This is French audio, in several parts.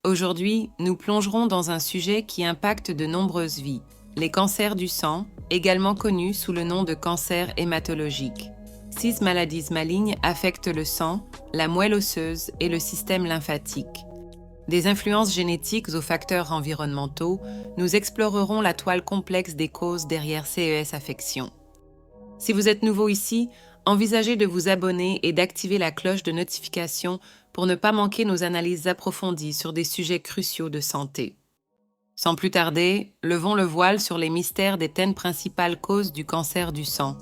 Aujourd'hui, nous plongerons dans un sujet qui impacte de nombreuses vies, les cancers du sang, également connus sous le nom de cancer hématologique. 6 maladies malignes affectent le sang, la moelle osseuse et le système lymphatique. Des influences génétiques aux facteurs environnementaux, nous explorerons la toile complexe des causes derrière CES-affection. Si vous êtes nouveau ici, envisagez de vous abonner et d'activer la cloche de notification pour ne pas manquer nos analyses approfondies sur des sujets cruciaux de santé. Sans plus tarder, levons le voile sur les mystères des 10 principales causes du cancer du sang.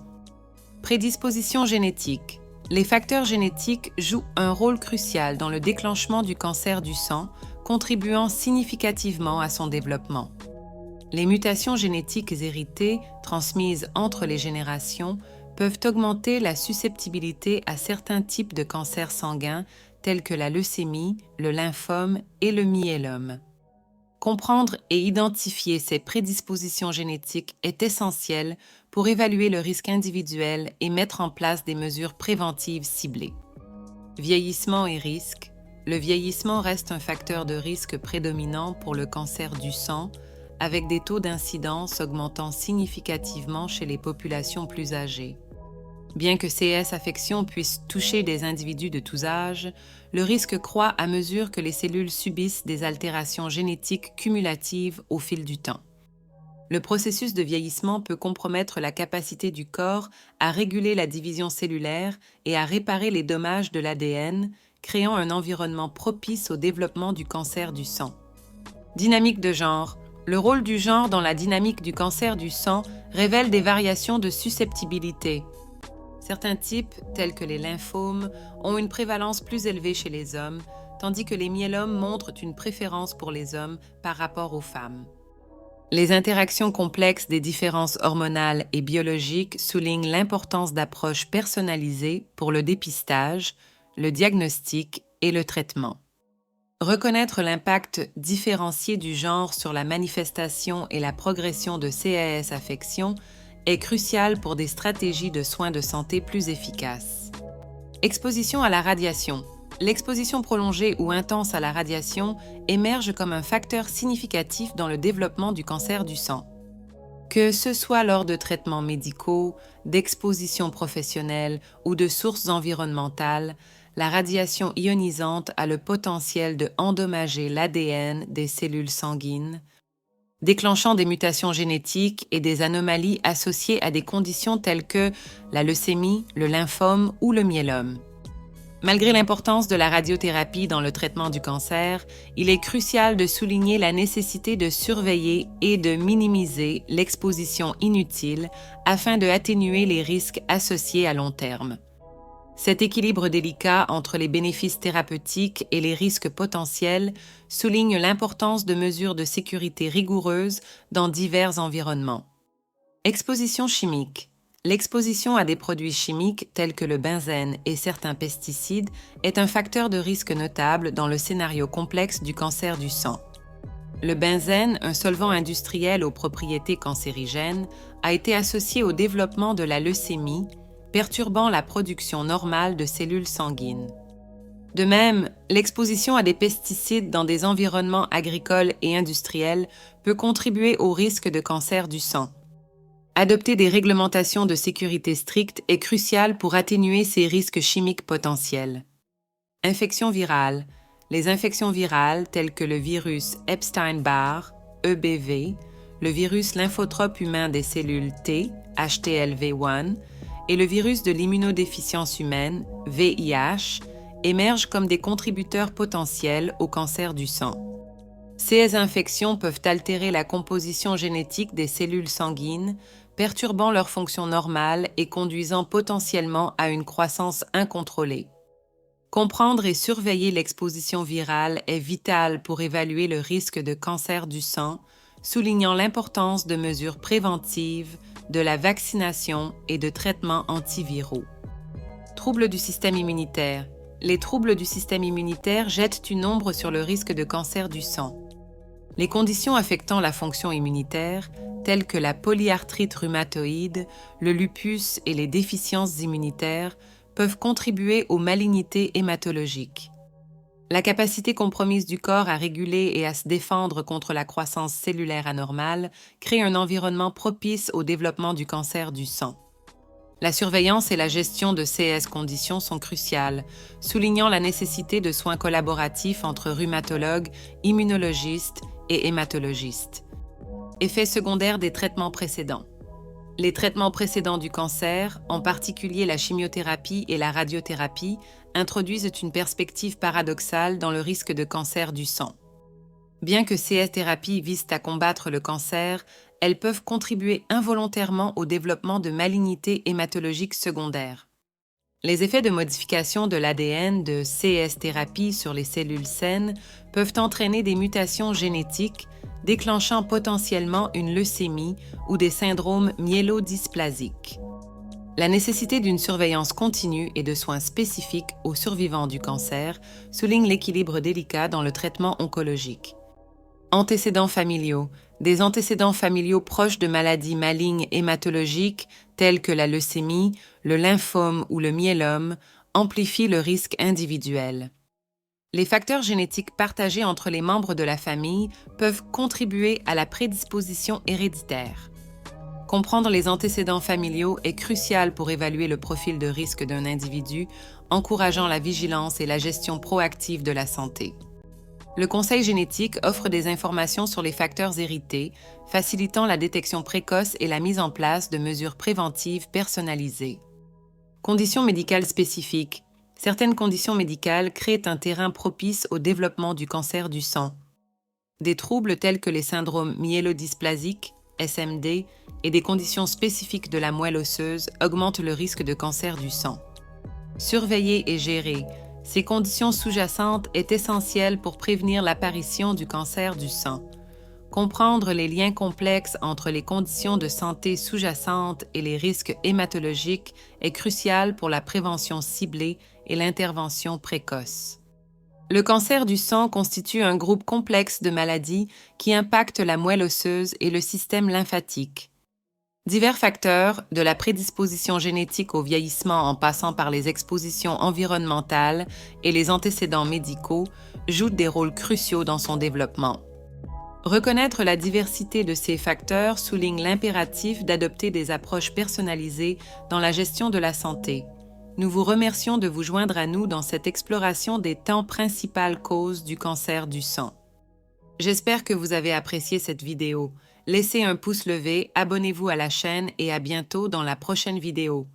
Prédisposition génétique. Les facteurs génétiques jouent un rôle crucial dans le déclenchement du cancer du sang, contribuant significativement à son développement. Les mutations génétiques héritées, transmises entre les générations, peuvent augmenter la susceptibilité à certains types de cancers sanguins tels que la leucémie, le lymphome et le myélome. Comprendre et identifier ces prédispositions génétiques est essentiel pour évaluer le risque individuel et mettre en place des mesures préventives ciblées. Vieillissement et risque. Le vieillissement reste un facteur de risque prédominant pour le cancer du sang, avec des taux d'incidence augmentant significativement chez les populations plus âgées. Bien que CES-affection puisse toucher des individus de tous âges, le risque croît à mesure que les cellules subissent des altérations génétiques cumulatives au fil du temps. Le processus de vieillissement peut compromettre la capacité du corps à réguler la division cellulaire et à réparer les dommages de l'ADN, créant un environnement propice au développement du cancer du sang. Dynamique de genre. Le rôle du genre dans la dynamique du cancer du sang révèle des variations de susceptibilité. Certains types, tels que les lymphomes, ont une prévalence plus élevée chez les hommes, tandis que les myélomes montrent une préférence pour les hommes par rapport aux femmes. Les interactions complexes des différences hormonales et biologiques soulignent l'importance d'approches personnalisées pour le dépistage, le diagnostic et le traitement. Reconnaître l'impact différencié du genre sur la manifestation et la progression de CES-affection est crucial pour des stratégies de soins de santé plus efficaces. Exposition à la radiation. L'exposition prolongée ou intense à la radiation émerge comme un facteur significatif dans le développement du cancer du sang. Que ce soit lors de traitements médicaux, d'expositions professionnelles ou de sources environnementales, la radiation ionisante a le potentiel de endommager l'ADN des cellules sanguines, déclenchant des mutations génétiques et des anomalies associées à des conditions telles que la leucémie, le lymphome ou le myélome. Malgré l'importance de la radiothérapie dans le traitement du cancer, il est crucial de souligner la nécessité de surveiller et de minimiser l'exposition inutile afin de atténuer les risques associés à long terme. Cet équilibre délicat entre les bénéfices thérapeutiques et les risques potentiels souligne l'importance de mesures de sécurité rigoureuses dans divers environnements. Exposition chimique. L'exposition à des produits chimiques tels que le benzène et certains pesticides est un facteur de risque notable dans le scénario complexe du cancer du sang. Le benzène, un solvant industriel aux propriétés cancérigènes, a été associé au développement de la leucémie, perturbant la production normale de cellules sanguines. De même, l'exposition à des pesticides dans des environnements agricoles et industriels peut contribuer au risque de cancer du sang. Adopter des réglementations de sécurité strictes est crucial pour atténuer ces risques chimiques potentiels. Infections virales. Les infections virales telles que le virus Epstein-Barr, EBV, le virus lymphotrope humain des cellules T, HTLV1, et le virus de l'immunodéficience humaine, VIH, émergent comme des contributeurs potentiels au cancer du sang. Ces infections peuvent altérer la composition génétique des cellules sanguines, perturbant leur fonction normale et conduisant potentiellement à une croissance incontrôlée. Comprendre et surveiller l'exposition virale est vital pour évaluer le risque de cancer du sang, soulignant l'importance de mesures préventives, de la vaccination et de traitements antiviraux. Troubles du système immunitaire. Les troubles du système immunitaire jettent une ombre sur le risque de cancer du sang. Les conditions affectant la fonction immunitaire, telles que la polyarthrite rhumatoïde, le lupus et les déficiences immunitaires, peuvent contribuer aux malignités hématologiques. La capacité compromise du corps à réguler et à se défendre contre la croissance cellulaire anormale crée un environnement propice au développement du cancer du sang. La surveillance et la gestion de ces conditions sont cruciales, soulignant la nécessité de soins collaboratifs entre rhumatologues, immunologistes et hématologistes. Effets secondaires des traitements précédents. Les traitements précédents du cancer, en particulier la chimiothérapie et la radiothérapie, introduisent une perspective paradoxale dans le risque de cancer du sang. Bien que ces thérapies visent à combattre le cancer, elles peuvent contribuer involontairement au développement de malignité hématologique secondaire. Les effets de modification de l'ADN de CS-thérapie sur les cellules saines peuvent entraîner des mutations génétiques, déclenchant potentiellement une leucémie ou des syndromes myélodysplasiques. La nécessité d'une surveillance continue et de soins spécifiques aux survivants du cancer souligne l'équilibre délicat dans le traitement oncologique. Antécédents familiaux. Des antécédents familiaux proches de maladies malignes hématologiques telles que la leucémie, le lymphome ou le myélome amplifient le risque individuel. Les facteurs génétiques partagés entre les membres de la famille peuvent contribuer à la prédisposition héréditaire. Comprendre les antécédents familiaux est crucial pour évaluer le profil de risque d'un individu, encourageant la vigilance et la gestion proactive de la santé. Le conseil génétique offre des informations sur les facteurs hérités, facilitant la détection précoce et la mise en place de mesures préventives personnalisées. Conditions médicales spécifiques. Certaines conditions médicales créent un terrain propice au développement du cancer du sang. Des troubles tels que les syndromes myélodysplasiques, SMD, et des conditions spécifiques de la moelle osseuse augmentent le risque de cancer du sang. Surveiller et gérer. Ces conditions sous-jacentes est essentielle pour prévenir l'apparition du cancer du sang. Comprendre les liens complexes entre les conditions de santé sous-jacentes et les risques hématologiques est crucial pour la prévention ciblée et l'intervention précoce. Le cancer du sang constitue un groupe complexe de maladies qui impactent la moelle osseuse et le système lymphatique. Divers facteurs, de la prédisposition génétique au vieillissement en passant par les expositions environnementales et les antécédents médicaux, jouent des rôles cruciaux dans son développement. Reconnaître la diversité de ces facteurs souligne l'impératif d'adopter des approches personnalisées dans la gestion de la santé. Nous vous remercions de vous joindre à nous dans cette exploration des temps principales causes du cancer du sang. J'espère que vous avez apprécié cette vidéo. Laissez un pouce levé, abonnez-vous à la chaîne et à bientôt dans la prochaine vidéo.